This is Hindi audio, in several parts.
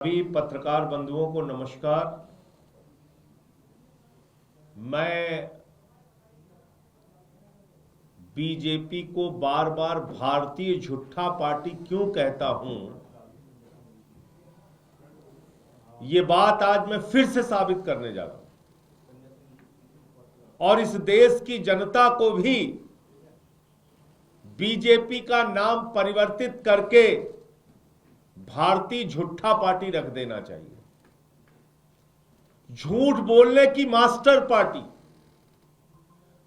सभी पत्रकार बंधुओं को नमस्कार। मैं बीजेपी को बार बार भारतीय झूठा पार्टी क्यों कहता हूं, ये बात आज मैं फिर से साबित करने जा रहा हूं और इस देश की जनता को भी बीजेपी का नाम परिवर्तित करके भारतीय झूठा पार्टी रख देना चाहिए। झूठ बोलने की मास्टर पार्टी,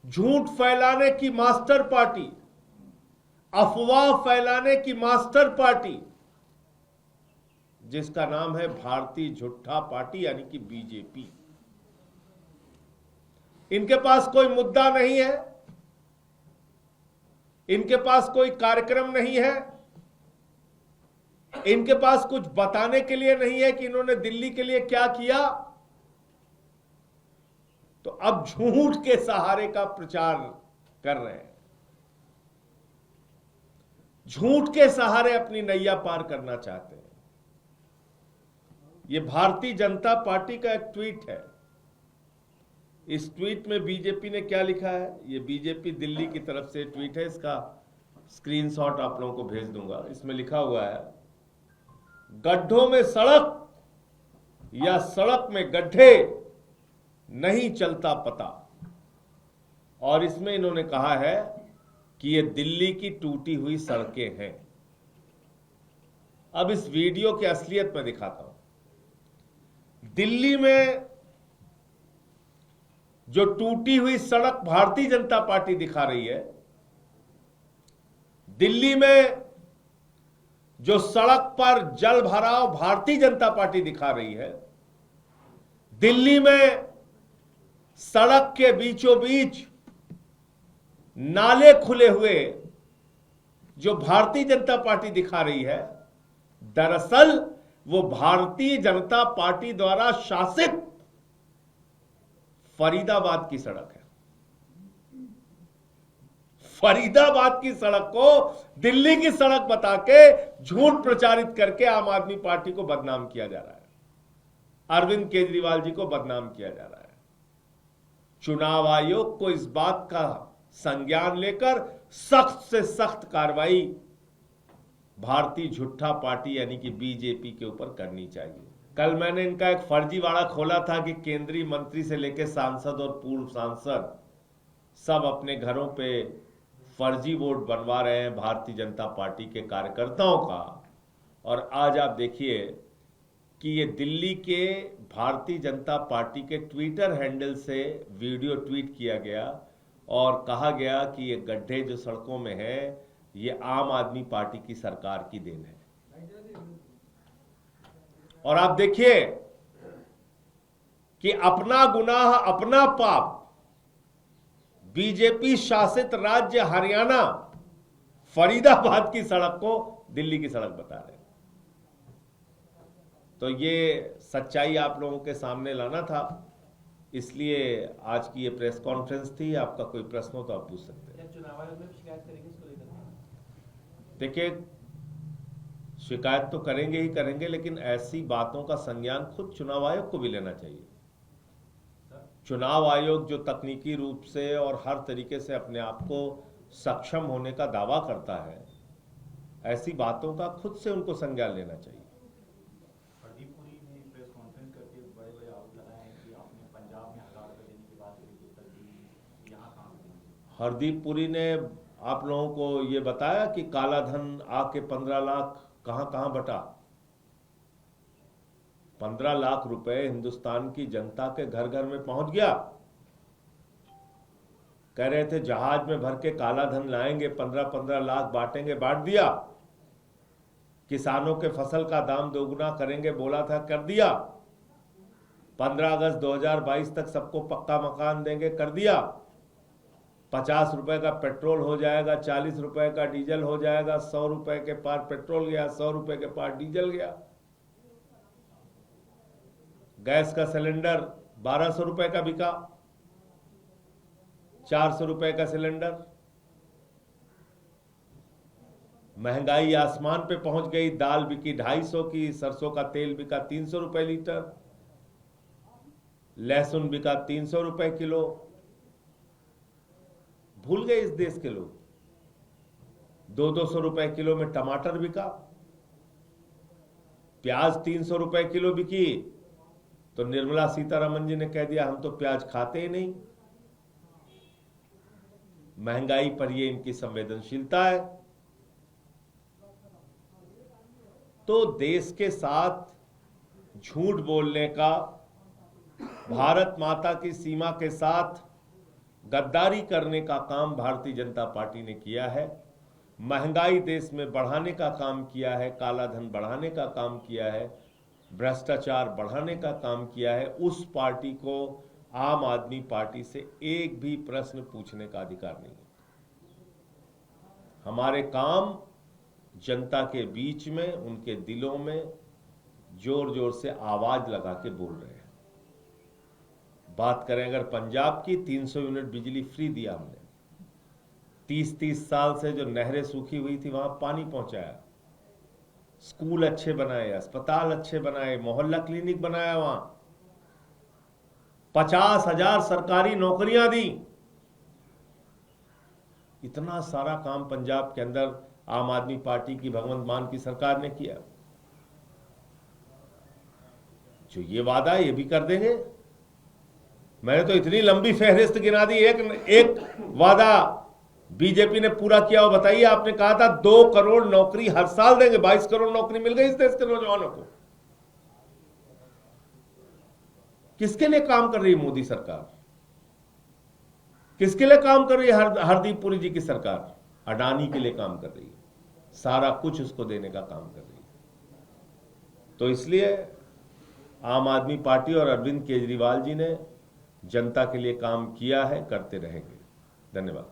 झूठ फैलाने की मास्टर पार्टी, अफवाह फैलाने की मास्टर पार्टी, जिसका नाम है भारतीय झूठा पार्टी यानी कि बीजेपी। इनके पास कोई मुद्दा नहीं है, इनके पास कोई कार्यक्रम नहीं है, इनके पास कुछ बताने के लिए नहीं है कि इन्होंने दिल्ली के लिए क्या किया। तो अब झूठ के सहारे का प्रचार कर रहे हैं, झूठ के सहारे अपनी नैया पार करना चाहते हैं। यह भारतीय जनता पार्टी का एक ट्वीट है। इस ट्वीट में बीजेपी ने क्या लिखा है, यह बीजेपी दिल्ली की तरफ से ट्वीट है, इसका स्क्रीनशॉट आप लोगों को भेज दूंगा। इसमें लिखा हुआ है, गड्ढों में सड़क या सड़क में गड्ढे नहीं चलता पता। और इसमें इन्होंने कहा है कि ये दिल्ली की टूटी हुई सड़कें हैं। अब इस वीडियो की असलियत में दिखाता हूं। दिल्ली में जो टूटी हुई सड़क भारतीय जनता पार्टी दिखा रही है, दिल्ली में जो सड़क पर जल भराव भारतीय जनता पार्टी दिखा रही है, दिल्ली में सड़क के बीचों बीच नाले खुले हुए जो भारतीय जनता पार्टी दिखा रही है, दरअसल वो भारतीय जनता पार्टी द्वारा शासित फरीदाबाद की सड़क है। फरीदाबाद की सड़क को दिल्ली की सड़क बता के झूठ प्रचारित करके आम आदमी पार्टी को बदनाम किया जा रहा है, अरविंद केजरीवाल जी को बदनाम किया जा रहा है। चुनाव आयोग को इस बात का संज्ञान लेकर सख्त से सख्त कार्रवाई भारतीय झूठा पार्टी यानी कि बीजेपी के ऊपर करनी चाहिए। कल मैंने इनका एक फर्जीवाड़ा खोला था कि केंद्रीय मंत्री से लेकर सांसद और पूर्व सांसद सब अपने घरों पे फर्जी वोट बनवा रहे हैं भारतीय जनता पार्टी के कार्यकर्ताओं का। और आज आप देखिए कि ये दिल्ली के भारतीय जनता पार्टी के ट्विटर हैंडल से वीडियो ट्वीट किया गया और कहा गया कि ये गड्ढे जो सड़कों में है, ये आम आदमी पार्टी की सरकार की देन है। और आप देखिए कि अपना गुनाह अपना पाप बीजेपी शासित राज्य हरियाणा फरीदाबाद की सड़क को दिल्ली की सड़क बता रहे हैं। तो ये सच्चाई आप लोगों के सामने लाना था, इसलिए आज की ये प्रेस कॉन्फ्रेंस थी। आपका कोई प्रश्न हो तो आप पूछ सकते हैं। चुनाव आयोग में शिकायत करेंगे इसको लेकर? देखिए, शिकायत तो करेंगे ही करेंगे, लेकिन ऐसी बातों का संज्ञान खुद चुनाव आयोग को भी लेना चाहिए। चुनाव आयोग जो तकनीकी रूप से और हर तरीके से अपने आप को सक्षम होने का दावा करता है, ऐसी बातों का खुद से उनको संज्ञान लेना चाहिए। हरदीप पुरी ने प्रेस कॉन्फ्रेंस करके बड़े-बड़े आरोप लगाए हैं कि आपने पंजाब में 1000 रुपए देने की बात करी थी, उत्तर दी, यहाँ कहाँ देंगे? हरदीप पुरी ने आप लोगों को ये बताया कि काला धन आके 15 लाख कहां कहां बटा। 15 लाख रुपए हिंदुस्तान की जनता के घर घर में पहुंच गया। कह रहे थे जहाज में भर के काला धन लाएंगे, 15-15 लाख बांटेंगे, बांट दिया। किसानों के फसल का दाम दोगुना करेंगे बोला था, कर दिया। 15 अगस्त 2022 तक सबको पक्का मकान देंगे, कर दिया। 50 रुपए का पेट्रोल हो जाएगा, 40 रुपए का डीजल हो जाएगा। 100 रुपए के पार पेट्रोल गया, 100 रुपए के पार डीजल गया। गैस का सिलेंडर 1200 रुपए का बिका, 400 रुपए का सिलेंडर। महंगाई आसमान पे पहुंच गई। दाल बिकी 250 की, सरसों का तेल बिका 300 रुपए लीटर, लहसुन बिका 300 रुपए किलो। भूल गए इस देश के लोग। 200 रुपए किलो में टमाटर बिका, प्याज 300 रुपए किलो बिकी, तो निर्मला सीतारमन जी ने कह दिया हम तो प्याज खाते ही नहीं। महंगाई पर ये इनकी संवेदनशीलता है। तो देश के साथ झूठ बोलने का, भारत माता की सीमा के साथ गद्दारी करने का काम भारतीय जनता पार्टी ने किया है। महंगाई देश में बढ़ाने का काम किया है, काला धन बढ़ाने का काम किया है, भ्रष्टाचार बढ़ाने का काम किया है। उस पार्टी को आम आदमी पार्टी से एक भी प्रश्न पूछने का अधिकार नहीं है। हमारे काम जनता के बीच में, उनके दिलों में जोर जोर से आवाज लगा के बोल रहे हैं। बात करें अगर पंजाब की, 300 यूनिट बिजली फ्री दिया हमने। 30-30 साल से जो नहरें सूखी हुई थी वहां पानी पहुंचाया, स्कूल अच्छे बनाए, अस्पताल अच्छे बनाए, मोहल्ला क्लिनिक बनाया, वहां 50,000 सरकारी नौकरियां दी। इतना सारा काम पंजाब के अंदर आम आदमी पार्टी की, भगवंत मान की सरकार ने किया। जो ये वादा है ये भी कर देंगे। मैंने तो इतनी लंबी फहरिस्त गिना दी, एक वादा बीजेपी ने पूरा किया। वो बताइए, आपने कहा था 2 करोड़ नौकरी हर साल देंगे, 22 करोड़ नौकरी मिल गई इस देश के नौजवानों को। किसके लिए काम कर रही है मोदी सरकार? किसके लिए काम कर रही है हरदीप पुरी जी की सरकार? अडानी के लिए काम कर रही है, सारा कुछ उसको देने का काम कर रही है। तो इसलिए आम आदमी पार्टी और अरविंद केजरीवाल जी ने जनता के लिए काम किया है, करते रहेंगे। धन्यवाद।